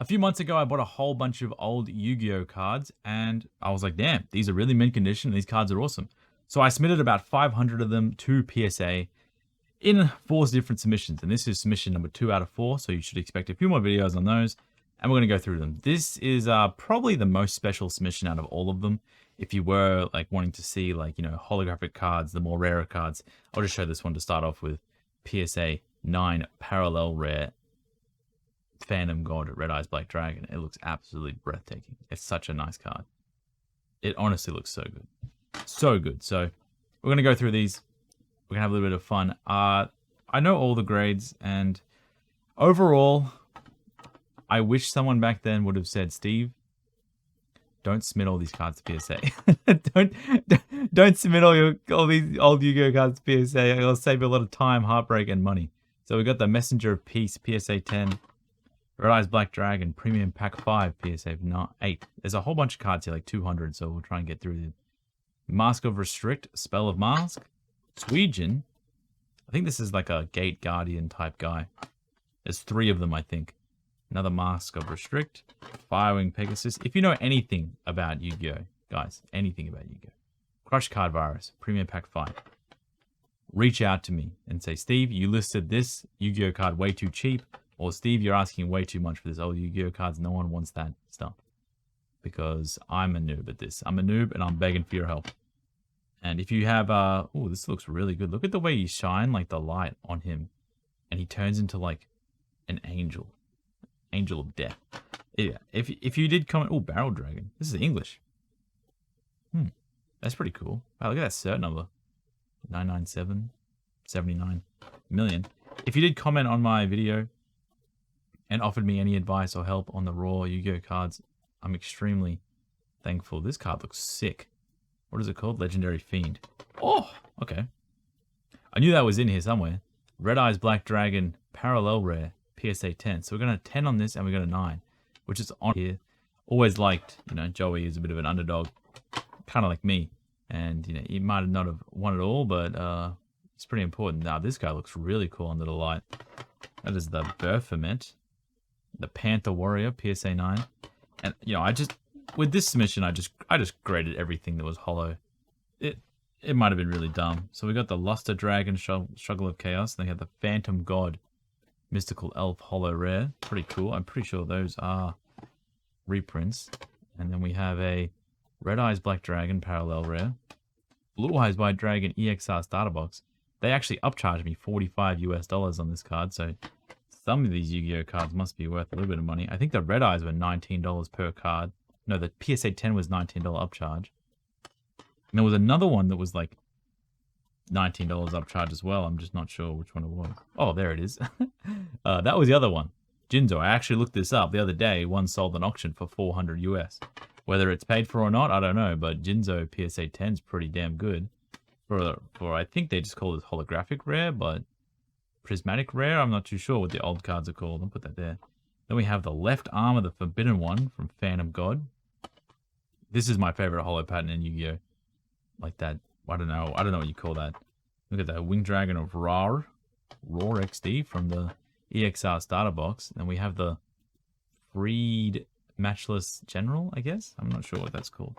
A few months ago, I bought a whole bunch of old Yu-Gi-Oh cards, and I was like, damn, these are really mint condition. These cards are awesome. So I submitted about 500 of them to PSA in 4 different submissions. And this is submission number 2 out of 4, so you should expect a few more videos on those. And we're going to go through them. This is probably the most special submission out of all of them. If you were like wanting to see holographic cards, the more rarer cards, I'll just show this one to start off with. PSA 9 parallel rare Phantom God Red Eyes Black Dragon. It looks absolutely breathtaking. It's such a nice card. It honestly looks so good. So good. So we're going to go through these. We're going to have a little bit of fun. I know all the grades, and overall, I wish someone back then would have said, Steve, don't submit all these cards to PSA. don't submit all these old Yu-Gi-Oh cards to PSA. It'll save you a lot of time, heartbreak, and money. So we got the Messenger of Peace, PSA 10. Red Eyes Black Dragon, Premium Pack 5, PSA 8. There's a whole bunch of cards here, like 200, so we'll try and get through them. Mask of Restrict, Spell of Mask. Suijin. I think this is like a Gate Guardian type guy. There's 3 of them, I think. Another Mask of Restrict. Firewing Pegasus. If you know anything about Yu-Gi-Oh, guys, anything about Yu-Gi-Oh. Crush Card Virus, Premium Pack 5. Reach out to me and say, Steve, you listed this Yu-Gi-Oh card way too cheap. Or, Steve, you're asking way too much for this old Yu-Gi-Oh cards. No one wants that stuff. Because I'm a noob at this. I'm a noob and I'm begging for your help. And if you have, oh, this looks really good. Look at the way you shine, like, the light on him. And he turns into, like, an angel. Angel of Death. Yeah, if you did comment, oh, Barrel Dragon. This is English. That's pretty cool. Wow, look at that cert number. 99779 million. If you did comment on my video and offered me any advice or help on the raw Yu-Gi-Oh cards, I'm extremely thankful. This card looks sick. What is it called? Legendary Fiend. Oh, okay. I knew that was in here somewhere. Red Eyes Black Dragon, Parallel Rare, PSA 10. So we're going to 10 on this and we got a 9, which is on here. Always liked, Joey is a bit of an underdog, kind of like me. And, he might not have won it all, but it's pretty important. Now, this guy looks really cool under the light. That is the Baphomet. The Panther Warrior, PSA 9. And, with this submission, I just graded everything that was hollow. It might have been really dumb. So we got the Luster Dragon, Struggle of Chaos. And they have the Phantom God, Mystical Elf, Hollow Rare. Pretty cool. I'm pretty sure those are reprints. And then we have a Red Eyes Black Dragon, Parallel Rare. Blue Eyes White Dragon, EXR Starter Box. They actually upcharged me $45 US on this card, so some of these Yu-Gi-Oh cards must be worth a little bit of money. I think the Red Eyes were $19 per card. No, the PSA 10 was $19 upcharge. And there was another one that was like $19 upcharge as well. I'm just not sure which one it was. Oh, there it is. That was the other one. Jinzo. I actually looked this up the other day. One sold an auction for 400 US. Whether it's paid for or not, I don't know. But Jinzo PSA 10 is pretty damn good. For I think they just call it holographic rare, but prismatic rare, I'm not too sure what the old cards are called. I'll put that there. Then we have the left arm of the Forbidden One from Phantom God. This is my favorite holo pattern in Yu-Gi-Oh. Like that, I don't know what you call that. Look at that, Wing Dragon of Roar XD from the EXR starter box. Then we have the Freed Matchless General, I guess. I'm not sure what that's called.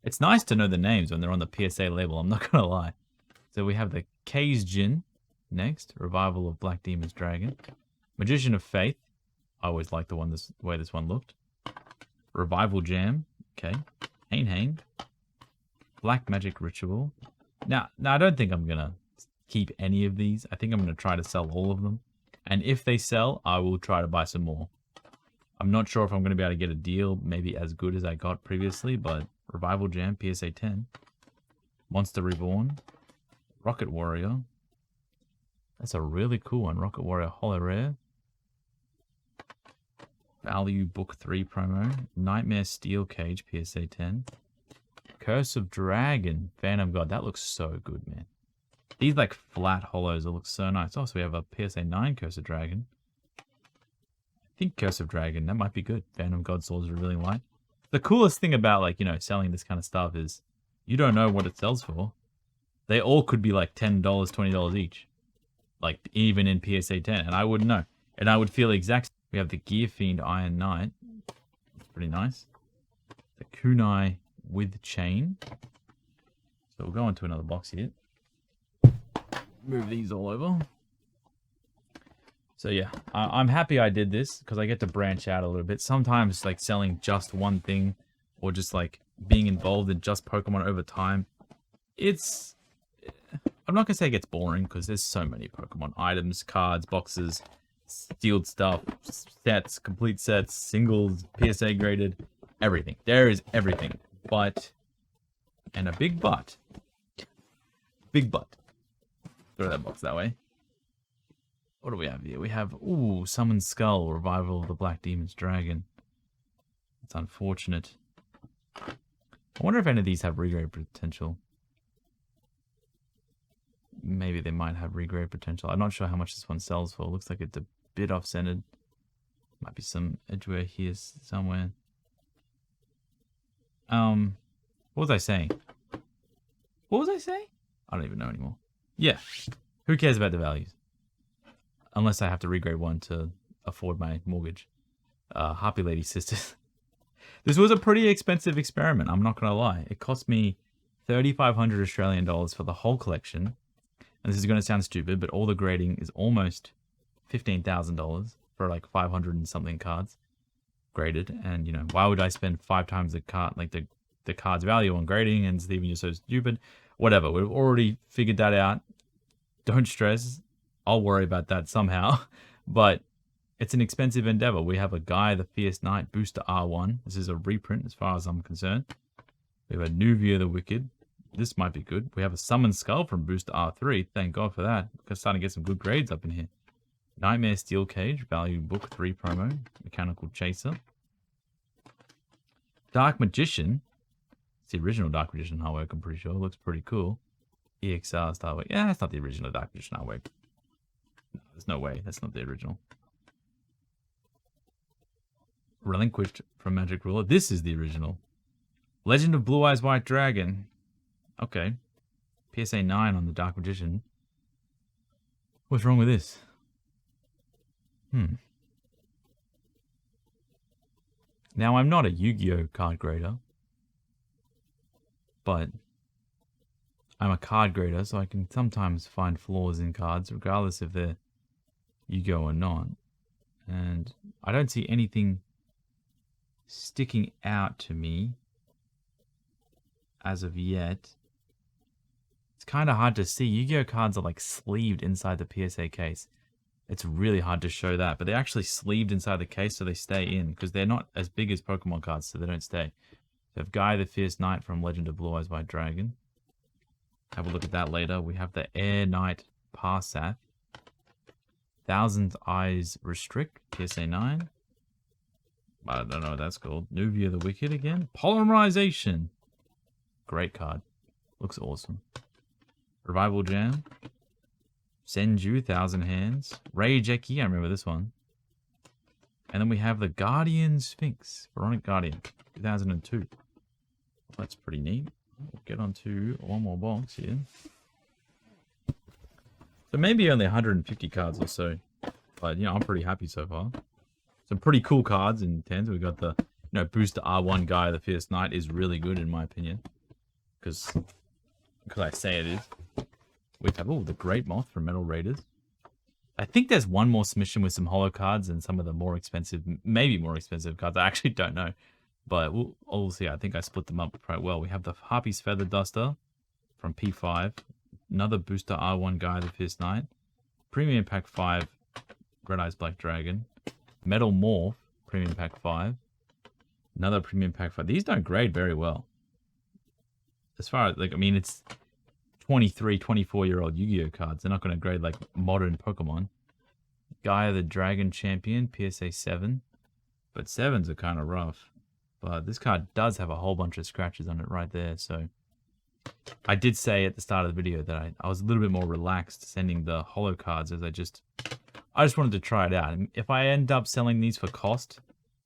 It's nice to know the names when they're on the PSA label, I'm not gonna lie. So we have the K's Jin next, Revival of Black Demon's Dragon. Magician of Faith. I always liked the way this one looked. Revival Jam. Okay. Hane. Black Magic Ritual. Now I don't think I'm gonna keep any of these. I think I'm gonna try to sell all of them. And if they sell, I will try to buy some more. I'm not sure if I'm gonna be able to get a deal maybe as good as I got previously, but Revival Jam, PSA 10. Monster Reborn. Rocket Warrior. That's a really cool one. Rocket Warrior Holo Rare. Value Book 3 promo. Nightmare Steel Cage, PSA 10. Curse of Dragon, Phantom God. That looks so good, man. These like flat hollows that look so nice. Also, we have a PSA 9 Curse of Dragon. I think Curse of Dragon, that might be good. Phantom God swords are really light. The coolest thing about selling this kind of stuff is you don't know what it sells for. They all could be like $10, $20 each. Like even in PSA 10, and I wouldn't know. And I would feel exact We have the Gear Fiend Iron Knight. It's pretty nice. The Kunai with chain. So we'll go into another box here. Move these all over. So yeah, I'm happy I did this because I get to branch out a little bit. Sometimes like selling just one thing or just like being involved in just Pokemon over time, it's... I'm not going to say it gets boring because there's so many Pokemon items, cards, boxes, sealed stuff, sets, complete sets, singles, PSA graded, everything. There is everything. But, and a big but. Big but. Throw that box that way. What do we have here? We have, ooh, Summoned Skull, Revival of the Black Demon's Dragon. It's unfortunate. I wonder if any of these have regrade potential. Maybe they might have regrade potential. I'm not sure how much this one sells for. Looks like it's a bit off-centered. Might be some edgeware here somewhere. What was I saying? What was I saying? I don't even know anymore. Yeah. Who cares about the values? Unless I have to regrade one to afford my mortgage. Harpy Lady Sisters. This was a pretty expensive experiment, I'm not going to lie. It cost me 3,500 Australian dollars for the whole collection. And this is going to sound stupid, but all the grading is almost $15,000 for like 500 and something cards graded. And, you know, why would I spend 5 times the card, like the card's value on grading? And Steven, you're so stupid. Whatever, we've already figured that out. Don't stress. I'll worry about that somehow. But it's an expensive endeavor. We have a Guy the Fierce Knight Booster R1. This is a reprint as far as I'm concerned. We have a Yugioh the Wicked. This might be good. We have a Summoned Skull from Booster R3. Thank God for that. We're starting to get some good grades up in here. Nightmare Steel Cage, Value Book 3 promo. Mechanical Chaser. Dark Magician. It's the original Dark Magician artwork, I'm pretty sure. It looks pretty cool. EXR style artwork. Yeah, that's not the original Dark Magician artwork. No, there's no way. That's not the original. Relinquished from Magic Ruler. This is the original. Legend of Blue Eyes White Dragon. Okay. PSA 9 on the Dark Magician. What's wrong with this? Now, I'm not a Yu-Gi-Oh card grader. But I'm a card grader, so I can sometimes find flaws in cards, regardless if they're Yu-Gi-Oh or not. And I don't see anything sticking out to me as of yet. It's kind of hard to see. Yu-Gi-Oh cards are like sleeved inside the PSA case. It's really hard to show that, but they're actually sleeved inside the case so they stay in, because they're not as big as Pokemon cards, so they don't stay. We have Guy the Fierce Knight from Legend of Blue Eyes White Dragon. Have a look at that later. We have the Air Knight Parsath. Thousand Eyes Restrict, PSA 9. I don't know what that's called. Yugioh the Wicked again. Polymerization. Great card. Looks awesome. Revival Jam. Senju, Thousand Hands. Rage Eki, I remember this one. And then we have the Guardian Sphinx. Veronic Guardian, 2002. That's pretty neat. We'll get on to one more box here. So maybe only 150 cards or so. But, you know, I'm pretty happy so far. Some pretty cool cards in 10s. We've got the, you know, Booster R1 Guy, the Fierce Knight is really good in my opinion. Because I say it is. We have, oh, the Great Moth from Metal Raiders. I think there's one more submission with some holo cards and some of the more expensive, maybe more expensive cards. I actually don't know. But we'll see. I think I split them up quite well. We have the Harpy's Feather Duster from P5. Another Booster R1 Guy, the Fierce Knight. Premium Pack 5, Red Eyes Black Dragon. Metal Morph, Premium Pack 5. Another Premium Pack 5. These don't grade very well. As far as, like, I mean, it's 23, 24-year-old Yu-Gi-Oh cards. They're not going to grade like modern Pokemon. Gaia the Dragon Champion, PSA 7. But 7s are kind of rough. But this card does have a whole bunch of scratches on it right there. So I did say at the start of the video that I was a little bit more relaxed sending the holo cards as I just wanted to try it out. And if I end up selling these for cost,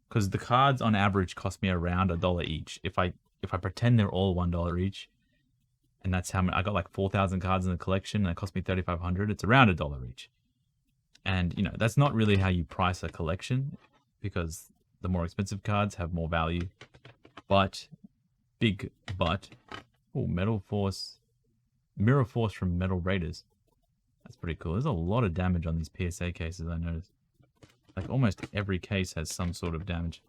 because the cards on average cost me around $1 each. If I pretend they're all $1 each, and that's how many, I got like 4,000 cards in the collection, and it cost me $3,500. It's around $1 each. And, you know, that's not really how you price a collection, because the more expensive cards have more value. But, big but, oh, Metal Force, Mirror Force from Metal Raiders. That's pretty cool. There's a lot of damage on these PSA cases, I noticed. Like, almost every case has some sort of damage.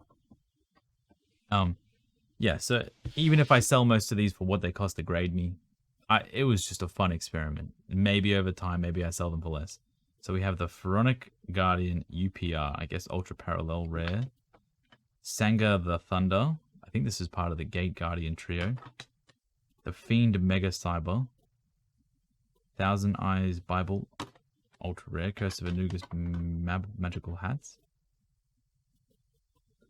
Yeah, so even if I sell most of these for what they cost to grade me, it was just a fun experiment. Maybe over time, maybe I sell them for less. So we have the Pharaonic Guardian UPR, I guess Ultra Parallel Rare. Sanga the Thunder. I think this is part of the Gate Guardian trio. The Fiend Mega Cyber. Thousand Eyes Bible. Ultra Rare. Curse of Anugus Magical Hats.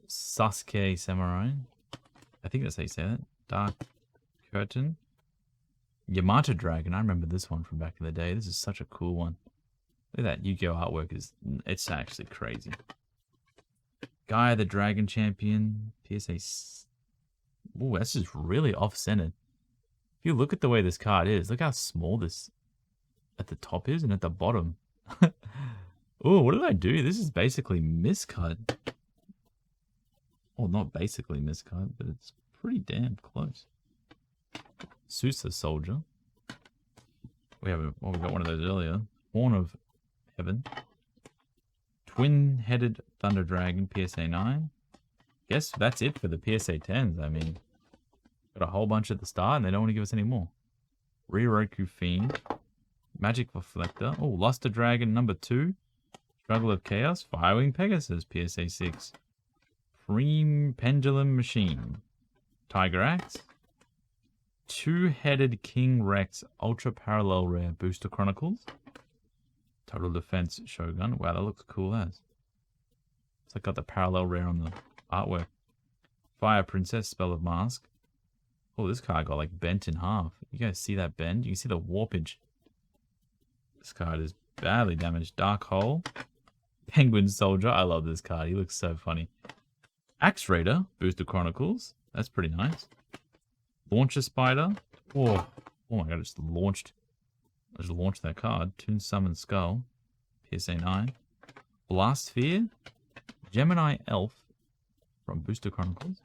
Sasuke Samurai. I think that's how you say that. Dark Curtain. Yamato Dragon. I remember this one from back in the day. This is such a cool one. Look at that Yugioh artwork. It's actually crazy. Gaia the Dragon Champion. PSA. Ooh, that's just really off-centered. If you look at the way this card is, look how small this at the top is and at the bottom. Oh, what did I do? This is basically miscut. Well, not basically miscut, but it's pretty damn close. Susa Soldier. We got one of those earlier. Horn of Heaven. Twin-headed Thunder Dragon, PSA 9. Guess that's it for the PSA 10s. I mean, got a whole bunch at the start, and they don't want to give us any more. Ryoroku Fiend. Magic Reflector. Oh, Luster Dragon number 2. Struggle of Chaos. Firewing Pegasus, PSA 6. Cream Pendulum Machine. Tiger Axe. Two-headed King Rex Ultra Parallel Rare Booster Chronicles. Total Defense Shogun. Wow, that looks cool as. It's like got the parallel rare on the artwork. Fire Princess Spell of Mask. Oh, this card got like bent in half. You guys see that bend? You can see the warpage. This card is badly damaged. Dark Hole. Penguin Soldier. I love this card. He looks so funny. Axe Raider. Booster Chronicles. That's pretty nice. Launcher Spider. Oh my god, I just launched that card. Toon Summon Skull. PSA 9. Blast Sphere. Gemini Elf from Booster Chronicles.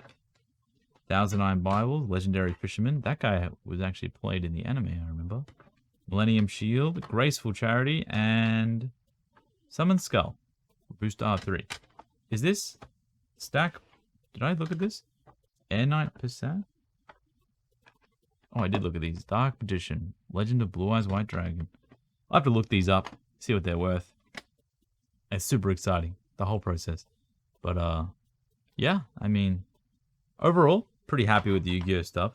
Thousand Eye Bibles. Legendary Fisherman. That guy was actually played in the anime, I remember. Millennium Shield. Graceful Charity. And Summon Skull. Booster R3. Is this stack? Did I look at this? Air Knight PSA? Oh, I did look at these. Dark Magician. Legend of Blue Eyes White Dragon. I'll have to look these up. See what they're worth. It's super exciting. The whole process. But, yeah. I mean, overall, pretty happy with the Yu-Gi-Oh stuff.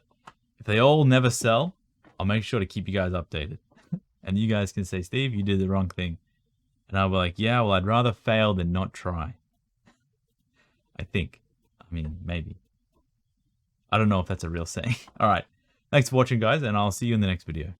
If they all never sell, I'll make sure to keep you guys updated. And you guys can say, Steve, you did the wrong thing. And I'll be like, yeah, well, I'd rather fail than not try. I think. I mean, maybe. I don't know if that's a real saying. All right. Thanks for watching, guys, and I'll see you in the next video.